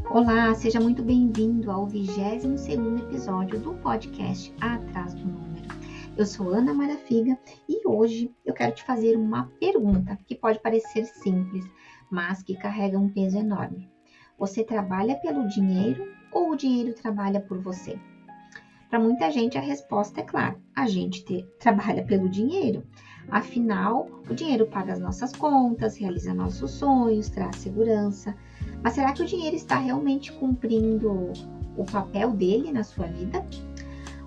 Olá, seja muito bem-vindo ao 22º episódio do podcast Atrás do Número. Eu sou Ana Marafiga e hoje eu quero te fazer uma pergunta que pode parecer simples, mas que carrega um peso enorme. Você trabalha pelo dinheiro ou o dinheiro trabalha por você? Para muita gente a resposta é clara, a gente trabalha pelo dinheiro. Afinal, o dinheiro paga as nossas contas, realiza nossos sonhos, traz segurança. Mas será que o dinheiro está realmente cumprindo o papel dele na sua vida?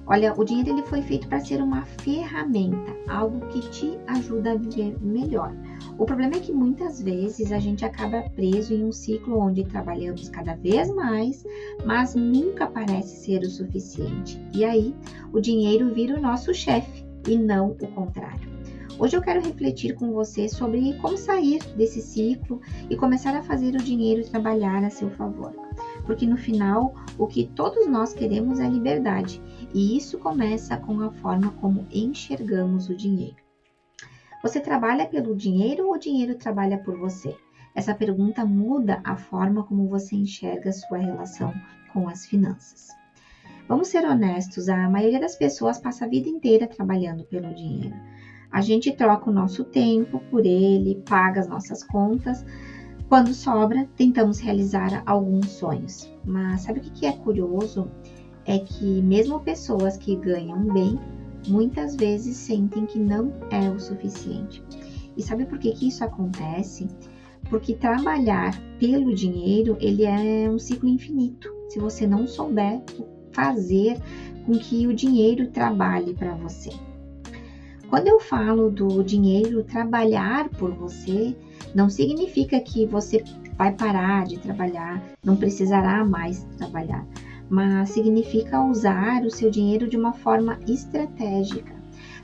Olha, o dinheiro ele foi feito para ser uma ferramenta, algo que te ajuda a viver melhor. O problema é que muitas vezes a gente acaba preso em um ciclo onde trabalhamos cada vez mais, mas nunca parece ser o suficiente. E aí, o dinheiro vira o nosso chefe e não o contrário. Hoje eu quero refletir com você sobre como sair desse ciclo e começar a fazer o dinheiro trabalhar a seu favor. Porque no final, o que todos nós queremos é liberdade. E isso começa com a forma como enxergamos o dinheiro. Você trabalha pelo dinheiro ou o dinheiro trabalha por você? Essa pergunta muda a forma como você enxerga a sua relação com as finanças. Vamos ser honestos, a maioria das pessoas passa a vida inteira trabalhando pelo dinheiro. A gente troca o nosso tempo por ele, paga as nossas contas. Quando sobra, tentamos realizar alguns sonhos. Mas sabe o que é curioso? É que mesmo pessoas que ganham bem, muitas vezes sentem que não é o suficiente. E sabe por que isso acontece? Porque trabalhar pelo dinheiro, ele é um ciclo infinito. Se você não souber fazer com que o dinheiro trabalhe para você. Quando eu falo do dinheiro trabalhar por você, não significa que você vai parar de trabalhar, não precisará mais trabalhar, mas significa usar o seu dinheiro de uma forma estratégica,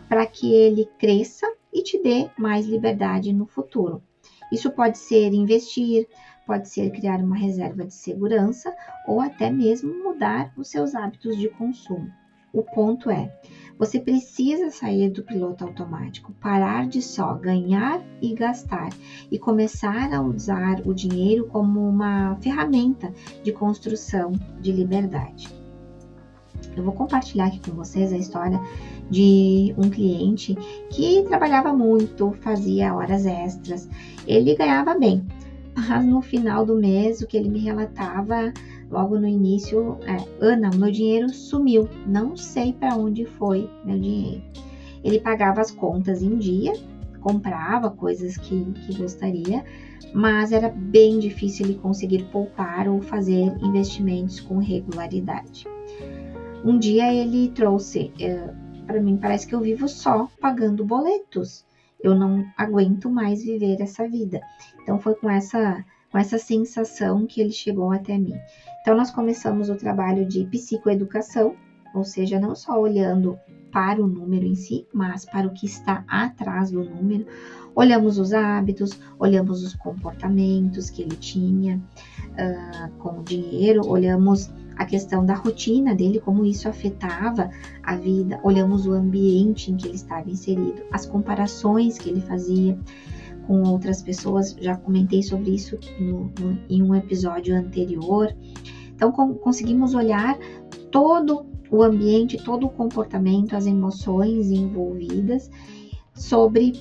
para que ele cresça e te dê mais liberdade no futuro. Isso pode ser investir, pode ser criar uma reserva de segurança ou até mesmo mudar os seus hábitos de consumo. O ponto é, você precisa sair do piloto automático, parar de só ganhar e gastar e começar a usar o dinheiro como uma ferramenta de construção de liberdade. Eu vou compartilhar aqui com vocês a história de um cliente que trabalhava muito, fazia horas extras, ele ganhava bem, mas no final do mês o que ele me relatava logo no início Ana, meu dinheiro sumiu, não sei para onde foi meu dinheiro. Ele pagava as contas em dia, comprava coisas que gostaria, mas era bem difícil ele conseguir poupar ou fazer investimentos com regularidade. Um dia ele trouxe, para mim parece que eu vivo só pagando boletos, eu não aguento mais viver essa vida. Então foi com essa sensação que ele chegou até mim. Então nós começamos o trabalho de psicoeducação, ou seja, não só olhando para o número em si, mas para o que está atrás do número. Olhamos os hábitos, olhamos os comportamentos que ele tinha com o dinheiro, olhamos a questão da rotina dele, como isso afetava a vida, olhamos o ambiente em que ele estava inserido, as comparações que ele fazia com outras pessoas, já comentei sobre isso em um episódio anterior. Então, conseguimos olhar todo o ambiente, todo o comportamento, as emoções envolvidas sobre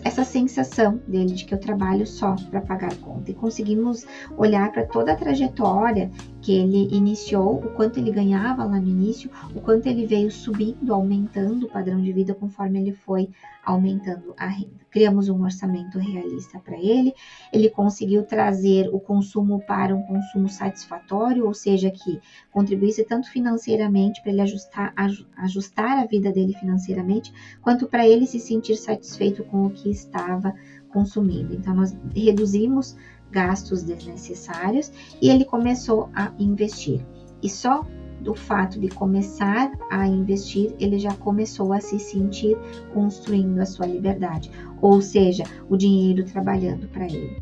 essa sensação dele de que eu trabalho só para pagar conta. E conseguimos olhar para toda a trajetória que ele iniciou, o quanto ele ganhava lá no início, o quanto ele veio subindo, aumentando o padrão de vida conforme ele foi aumentando a renda. Criamos um orçamento realista para ele, ele conseguiu trazer o consumo para um consumo satisfatório, ou seja, que contribuísse tanto financeiramente para ele ajustar a vida dele financeiramente, quanto para ele se sentir satisfeito com o que estava consumindo. Então, nós reduzimos gastos desnecessários e ele começou a investir. E só do fato de começar a investir, ele já começou a se sentir construindo a sua liberdade, ou seja, o dinheiro trabalhando para ele.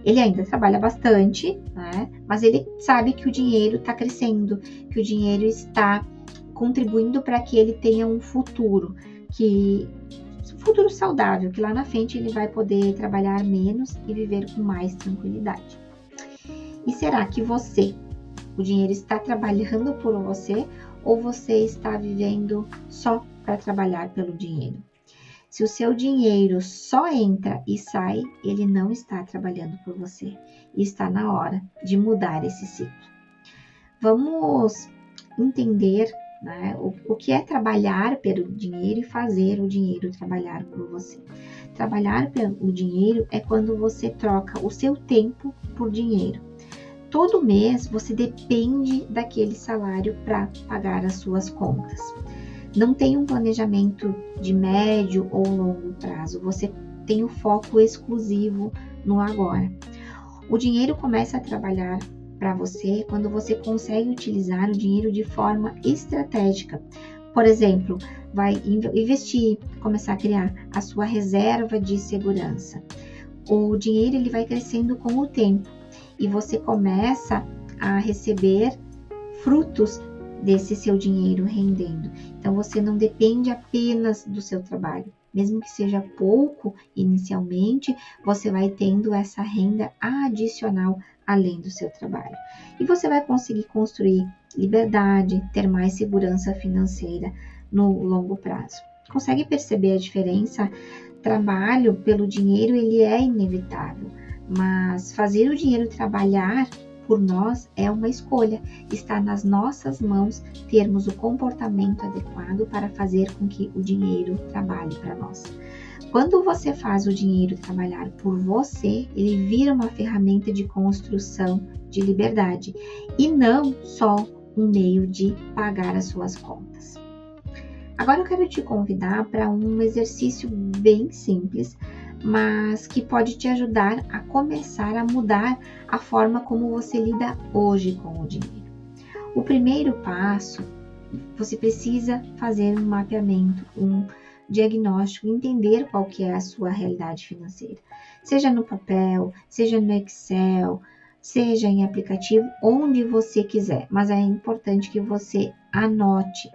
Ele ainda trabalha bastante, né? Mas ele sabe que o dinheiro está crescendo, que o dinheiro está contribuindo para que ele tenha um futuro saudável, que lá na frente ele vai poder trabalhar menos e viver com mais tranquilidade. E será que o dinheiro está trabalhando por você ou você está vivendo só para trabalhar pelo dinheiro? Se o seu dinheiro só entra e sai, ele não está trabalhando por você. E está na hora de mudar esse ciclo. Vamos entender, né, o que é trabalhar pelo dinheiro e fazer o dinheiro trabalhar por você. Trabalhar pelo dinheiro é quando você troca o seu tempo por dinheiro. Todo mês você depende daquele salário para pagar as suas contas. Não tem um planejamento de médio ou longo prazo, você tem o foco exclusivo no agora. O dinheiro começa a trabalhar para você quando você consegue utilizar o dinheiro de forma estratégica. Por exemplo, vai investir, começar a criar a sua reserva de segurança. O dinheiro ele vai crescendo com o tempo e você começa a receber frutos desse seu dinheiro rendendo. Então, você não depende apenas do seu trabalho. Mesmo que seja pouco inicialmente, você vai tendo essa renda adicional além do seu trabalho. E você vai conseguir construir liberdade, ter mais segurança financeira no longo prazo. Consegue perceber a diferença? Trabalho pelo dinheiro, ele é inevitável, mas fazer o dinheiro trabalhar por nós é uma escolha. Está nas nossas mãos termos o comportamento adequado para fazer com que o dinheiro trabalhe para nós. Quando você faz o dinheiro trabalhar por você, ele vira uma ferramenta de construção de liberdade e não só um meio de pagar as suas contas. Agora eu quero te convidar para um exercício bem simples, mas que pode te ajudar a começar a mudar a forma como você lida hoje com o dinheiro. O primeiro passo, você precisa fazer um mapeamento, um diagnóstico, entender qual que é a sua realidade financeira. Seja no papel, seja no Excel, seja em aplicativo, onde você quiser, mas é importante que você anote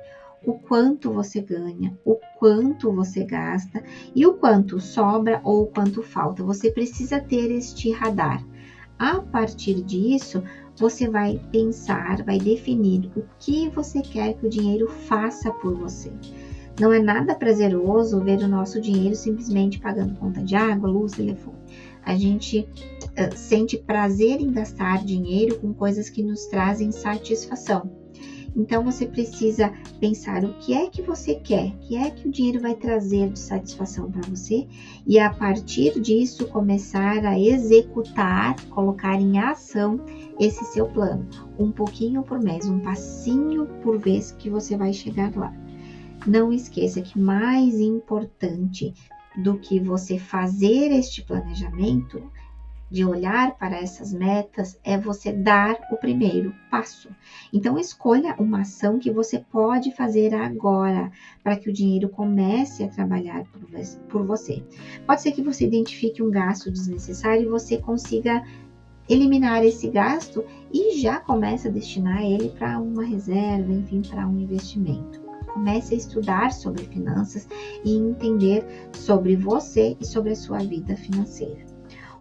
o quanto você ganha, o quanto você gasta e o quanto sobra ou o quanto falta. Você precisa ter este radar. A partir disso, você vai pensar, vai definir o que você quer que o dinheiro faça por você. Não é nada prazeroso ver o nosso dinheiro simplesmente pagando conta de água, luz, telefone. A gente sente prazer em gastar dinheiro com coisas que nos trazem satisfação. Então, você precisa pensar o que é que você quer, o que é que o dinheiro vai trazer de satisfação para você e, a partir disso, começar a executar, colocar em ação esse seu plano. Um pouquinho por mês, um passinho por vez que você vai chegar lá. Não esqueça que mais importante do que você fazer este planejamento, de olhar para essas metas, é você dar o primeiro passo. Então, escolha uma ação que você pode fazer agora, para que o dinheiro comece a trabalhar por você. Pode ser que você identifique um gasto desnecessário e você consiga eliminar esse gasto e já comece a destinar ele para uma reserva, enfim, para um investimento. Comece a estudar sobre finanças e entender sobre você e sobre a sua vida financeira.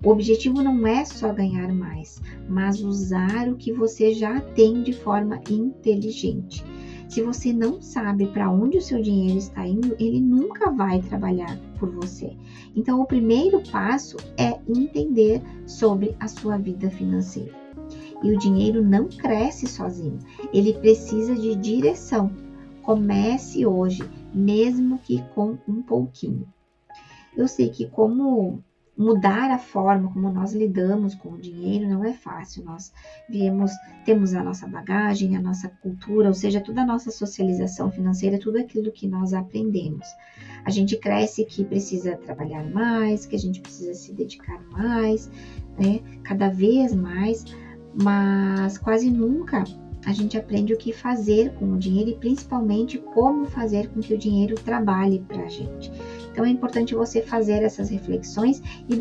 O objetivo não é só ganhar mais, mas usar o que você já tem de forma inteligente. Se você não sabe para onde o seu dinheiro está indo, ele nunca vai trabalhar por você. Então, o primeiro passo é entender sobre a sua vida financeira. E o dinheiro não cresce sozinho, ele precisa de direção. Comece hoje, mesmo que com um pouquinho. Eu sei que como mudar a forma como nós lidamos com o dinheiro não é fácil. Nós temos a nossa bagagem, a nossa cultura, ou seja, toda a nossa socialização financeira, tudo aquilo que nós aprendemos. A gente cresce que precisa trabalhar mais, que a gente precisa se dedicar mais, né? Cada vez mais, mas quase nunca a gente aprende o que fazer com o dinheiro e principalmente como fazer com que o dinheiro trabalhe para a gente. Então, é importante você fazer essas reflexões e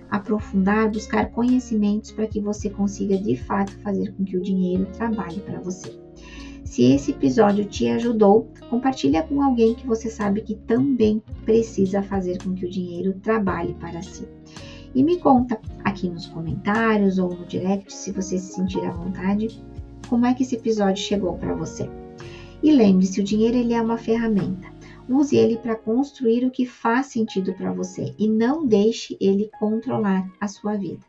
aprofundar, buscar conhecimentos para que você consiga, de fato, fazer com que o dinheiro trabalhe para você. Se esse episódio te ajudou, compartilha com alguém que você sabe que também precisa fazer com que o dinheiro trabalhe para si. E me conta aqui nos comentários ou no direct, se você se sentir à vontade, como é que esse episódio chegou para você. E lembre-se, o dinheiro ele é uma ferramenta. Use ele para construir o que faz sentido para você e não deixe ele controlar a sua vida.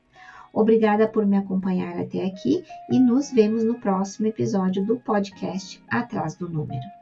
Obrigada por me acompanhar até aqui e nos vemos no próximo episódio do podcast Atrás do Número.